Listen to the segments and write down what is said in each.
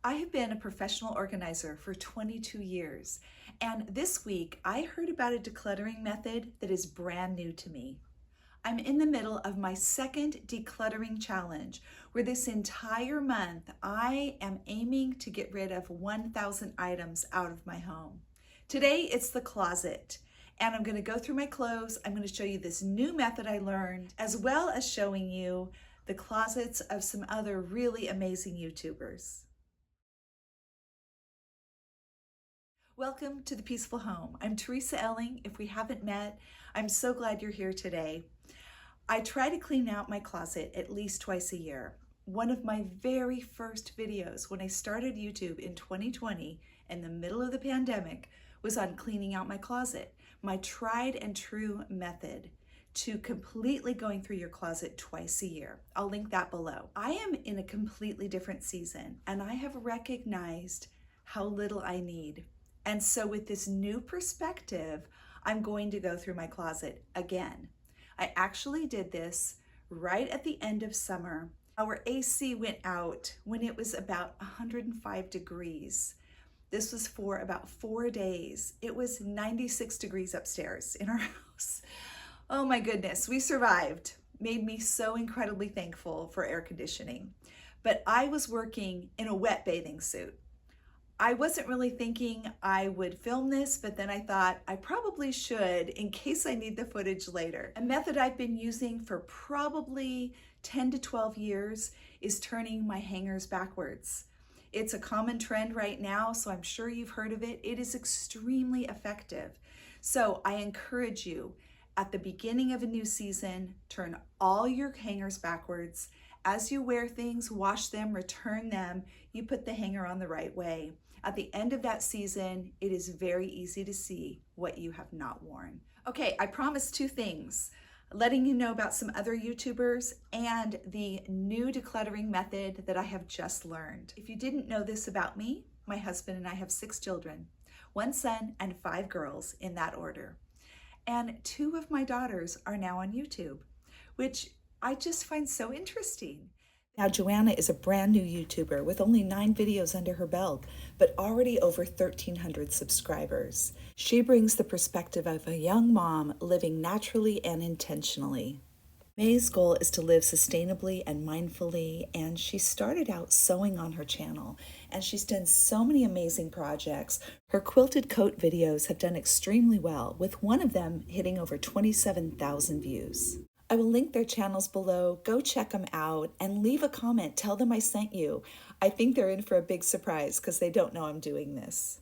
I have been a professional organizer for 22 years, and this week I heard about a decluttering method that is brand new to me. I'm in the middle of my second decluttering challenge, where this entire month I am aiming to get rid of 1,000 items out of my home. Today it's the closet, and I'm going to go through my clothes. I'm going to show you this new method I learned, as well as showing you the closets of some other really amazing YouTubers. Welcome to the Peaceful Home. I'm TeresaElling. If we haven't met, I'm so glad you're here today. I try to clean out my closet at least twice a year. One of my very first videos when I started YouTube in 2020, in the middle of the pandemic, was on cleaning out my closet, my tried and true method to completely going through your closet twice a year. I'll link that below. I am in a completely different season, and I have recognized how little I need. And so with this new perspective, I'm going to go through my closet again. I actually did this right at the end of summer. Our AC went out when it was about 105 degrees. This was for about 4 days. It was 96 degrees upstairs in our house. Oh my goodness, we survived. Made me so incredibly thankful for air conditioning. But I was working in a wet bathing suit. I wasn't really thinking I would film this, but then I thought I probably should in case I need the footage later. A method I've been using for probably 10 to 12 years is turning my hangers backwards. It's a common trend right now, so I'm sure you've heard of it. It is extremely effective. So I encourage you, at the beginning of a new season, turn all your hangers backwards. As you wear things, wash them, return them, you put the hanger on the right way. At the end of that season, it is very easy to see what you have not worn. Okay, I promised 2 things, letting you know about some other YouTubers and the new decluttering method that I have just learned. If you didn't know this about me, my husband and I have 6 children, 1 son and 5 girls in that order. And 2 of my daughters are now on YouTube, which I just find so interesting. Now, Joanna is a brand new YouTuber with only 9 videos under her belt, but already over 1,300 subscribers. She brings the perspective of a young mom living naturally and intentionally. May's goal is to live sustainably and mindfully, and she started out sewing on her channel, and she's done so many amazing projects. Her quilted coat videos have done extremely well, with one of them hitting over 27,000 views. I will link their channels below. Go check them out and leave a comment. Tell them I sent you. I think they're in for a big surprise because they don't know I'm doing this.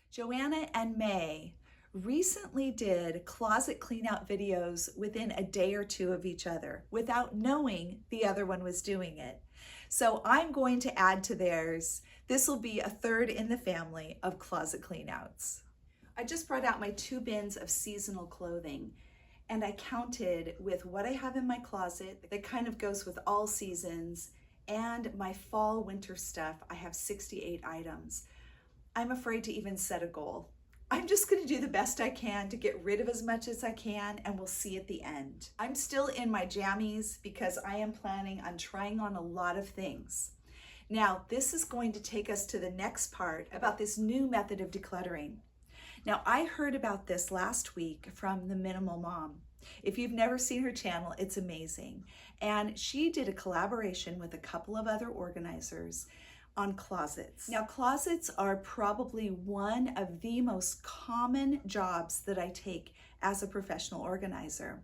Joanna and May recently did closet cleanout videos within a day or 2 of each other without knowing the other one was doing it. So I'm going to add to theirs. This will be a 3rd in the family of closet cleanouts. I just brought out my 2 bins of seasonal clothing, and I counted with what I have in my closet that kind of goes with all seasons and my fall winter stuff. I have 68 items. I'm afraid to even set a goal. I'm just going to do the best I can to get rid of as much as I can, and we'll see at the end. I'm still in my jammies because I am planning on trying on a lot of things. Now, this is going to take us to the next part about this new method of decluttering. Now, I heard about this last week from the Minimal Mom. If you've never seen her channel, it's amazing. And she did a collaboration with a couple of other organizers on closets. Now, closets are probably one of the most common jobs that I take as a professional organizer.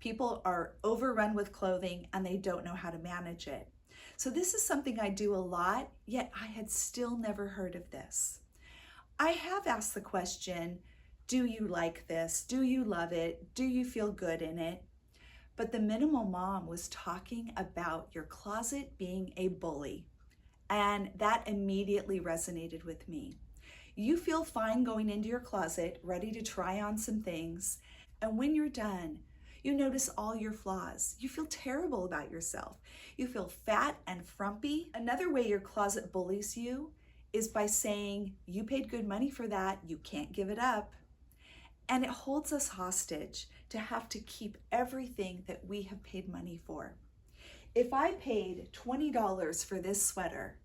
People are overrun with clothing and they don't know how to manage it. So this is something I do a lot, yet I had still never heard of this. I have asked the question, do you like this? Do you love it? Do you feel good in it? But the Minimal Mom was talking about your closet being a bully, and that immediately resonated with me. You feel fine going into your closet, ready to try on some things, and when you're done, you notice all your flaws. You feel terrible about yourself. You feel fat and frumpy. Another way your closet bullies you is by saying, you paid good money for that, you can't give it up. And it holds us hostage to have to keep everything that we have paid money for. If I paid $20 for this sweater,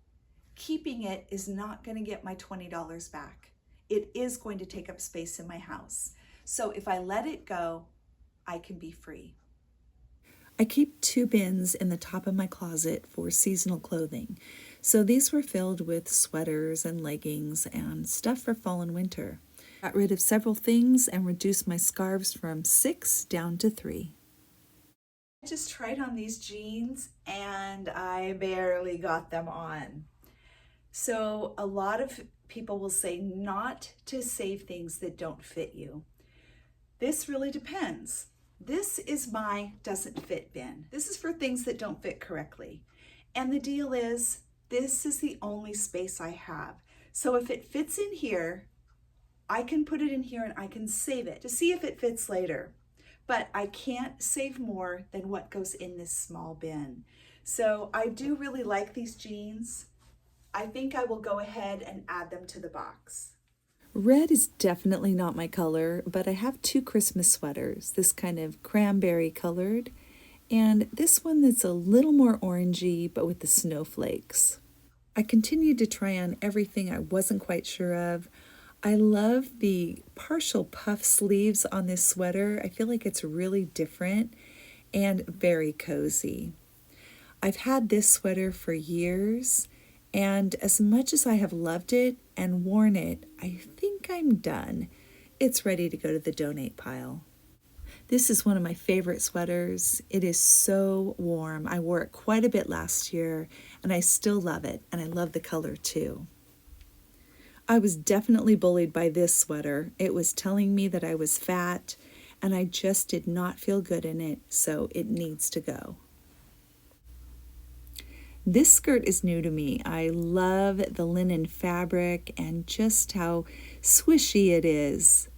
keeping it is not going to get my $20 back. It is going to take up space in my house. So if I let it go, I can be free. I keep 2 bins in the top of my closet for seasonal clothing. So these were filled with sweaters and leggings and stuff for fall and winter. Got rid of several things and reduced my scarves from 6 down to 3. I just tried on these jeans and I barely got them on. So a lot of people will say not to save things that don't fit you. This really depends. This is my doesn't fit bin. This is for things that don't fit correctly. And the deal is, this is the only space I have. So if it fits in here, I can put it in here and I can save it to see if it fits later. But I can't save more than what goes in this small bin. So I do really like these jeans. I think I will go ahead and add them to the box. Red is definitely not my color, but I have 2 Christmas sweaters, this kind of cranberry colored, and this one that's a little more orangey, but with the snowflakes. I continued to try on everything I wasn't quite sure of. I love the partial puff sleeves on this sweater. I feel like it's really different and very cozy. I've had this sweater for years, and as much as I have loved it and worn it, I think I'm done. It's ready to go to the donate pile. This is one of my favorite sweaters. It is so warm. I wore it quite a bit last year, and I still love it, and I love the color too. I was definitely bullied by this sweater. It was telling me that I was fat, and I just did not feel good in it, so it needs to go. This skirt is new to me. I love the linen fabric and just how swishy it is.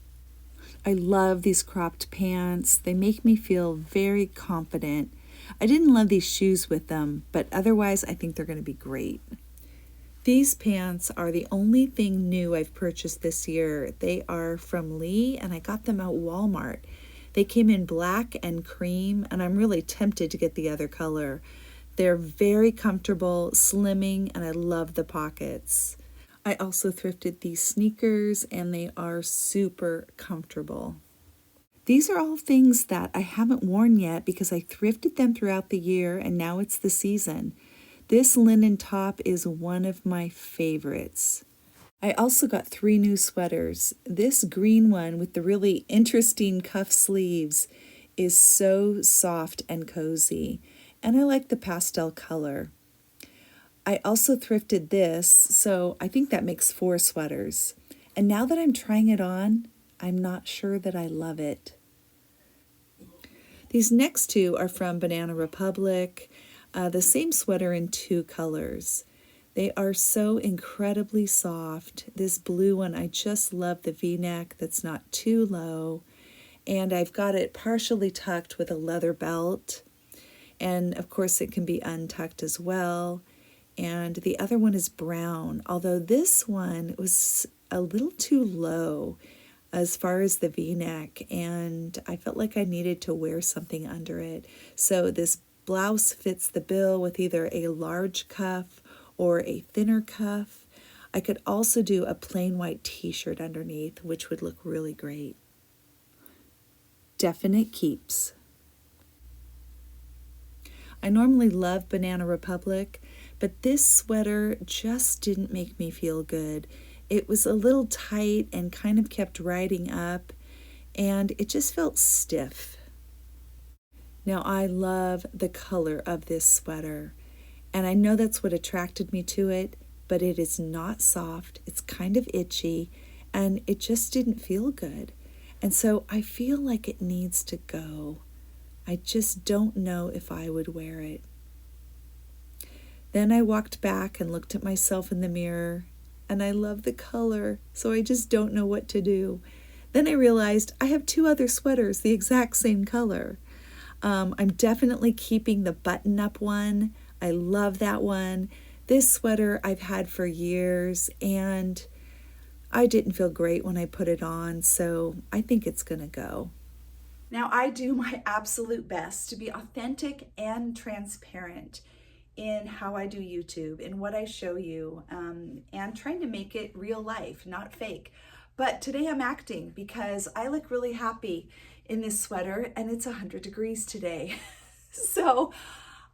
I love these cropped pants. They make me feel very confident. I didn't love these shoes with them, but otherwise I think they're going to be great. These pants are the only thing new I've purchased this year. They are from Lee, and I got them at Walmart. They came in black and cream, and I'm really tempted to get the other color. They're very comfortable, slimming, and I love the pockets. I also thrifted these sneakers, and they are super comfortable. These are all things that I haven't worn yet because I thrifted them throughout the year, and now it's the season. This linen top is one of my favorites. I also got 3 new sweaters. This green one with the really interesting cuff sleeves is so soft and cozy, and I like the pastel color. I also thrifted this, so I think that makes 4 sweaters. And now that I'm trying it on, I'm not sure that I love it. These next 2 are from Banana Republic, the same sweater in 2 colors. They are so incredibly soft. This blue one, I just love the V-neck that's not too low. And I've got it partially tucked with a leather belt. And of course it can be untucked as well. And the other one is brown, although this one was a little too low as far as the V-neck, and I felt like I needed to wear something under it. So this blouse fits the bill with either a large cuff or a thinner cuff. I could also do a plain white t-shirt underneath, which would look really great. Definite keeps. I normally love Banana Republic, but this sweater just didn't make me feel good. It was a little tight and kind of kept riding up, and it just felt stiff. Now, I love the color of this sweater, and I know that's what attracted me to it, but it is not soft. It's kind of itchy, and it just didn't feel good. And so I feel like it needs to go. I just don't know if I would wear it. Then I walked back and looked at myself in the mirror, and I love the color, so I just don't know what to do. Then I realized I have 2 other sweaters the exact same color. I'm definitely keeping the button-up one. I love that one. This sweater I've had for years, and I didn't feel great when I put it on, so I think it's gonna go. Now, I do my absolute best to be authentic and transparent. in how I do YouTube, in what I show you, and trying to make it real life, not fake. But today I'm acting because I look really happy in this sweater and it's 100 degrees today. So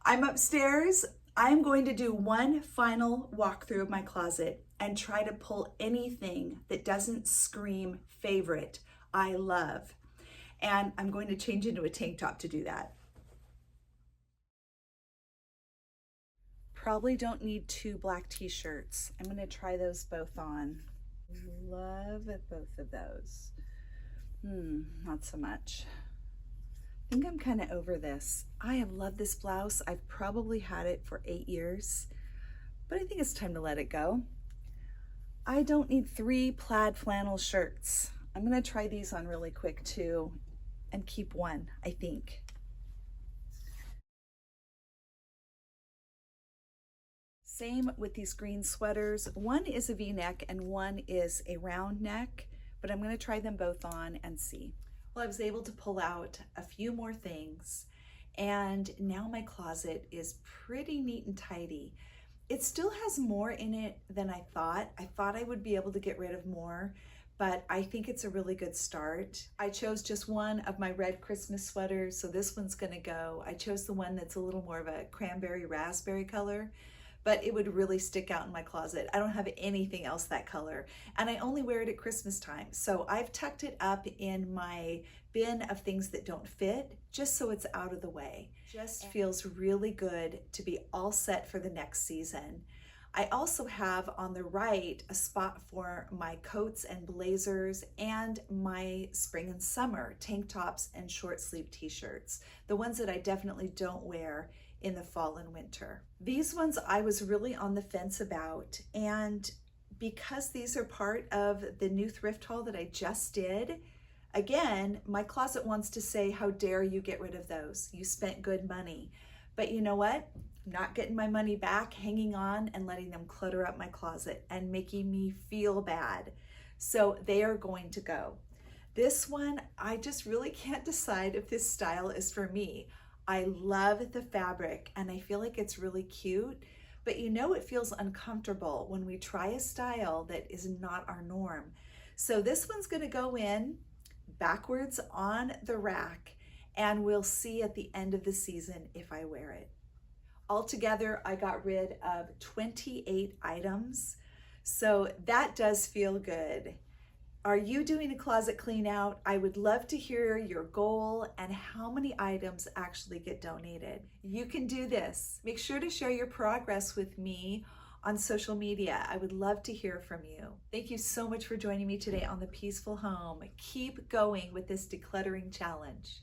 I'm upstairs. I'm going to do one final walkthrough of my closet and try to pull anything that doesn't scream favorite, I love. And I'm going to change into a tank top to do that. Probably don't need 2 black t-shirts. I'm gonna try those both on. Love both of those. Not so much. I think I'm kind of over this. I have loved this blouse. I've probably had it for 8 years, but I think it's time to let it go. I don't need 3 plaid flannel shirts. I'm gonna try these on really quick too and keep one, I think. Same with these green sweaters. One is a V-neck and one is a round neck, but I'm gonna try them both on and see. Well, I was able to pull out a few more things and now my closet is pretty neat and tidy. It still has more in it than I thought. I thought I would be able to get rid of more, but I think it's a really good start. I chose just one of my red Christmas sweaters, so this one's gonna go. I chose the one that's a little more of a cranberry raspberry color, but it would really stick out in my closet. I don't have anything else that color, and I only wear it at Christmas time. So I've tucked it up in my bin of things that don't fit, just so it's out of the way. Just feels really good to be all set for the next season. I also have on the right a spot for my coats and blazers and my spring and summer tank tops and short sleeve t-shirts, the ones that I definitely don't wear in the fall and winter. These ones I was really on the fence about, and because these are part of the new thrift haul that I just did, again, my closet wants to say, how dare you get rid of those? You spent good money. But you know what? I'm not getting my money back, hanging on and letting them clutter up my closet and making me feel bad. So they are going to go. This one, I just really can't decide if this style is for me. I love the fabric and I feel like it's really cute, but you know it feels uncomfortable when we try a style that is not our norm. So this one's gonna go in backwards on the rack and we'll see at the end of the season if I wear it. Altogether, I got rid of 28 items, so that does feel good. Are you doing a closet clean out? I would love to hear your goal and how many items actually get donated. You can do this. Make sure to share your progress with me on social media. I would love to hear from you. Thank you so much for joining me today on The Peaceful Home. Keep going with this decluttering challenge.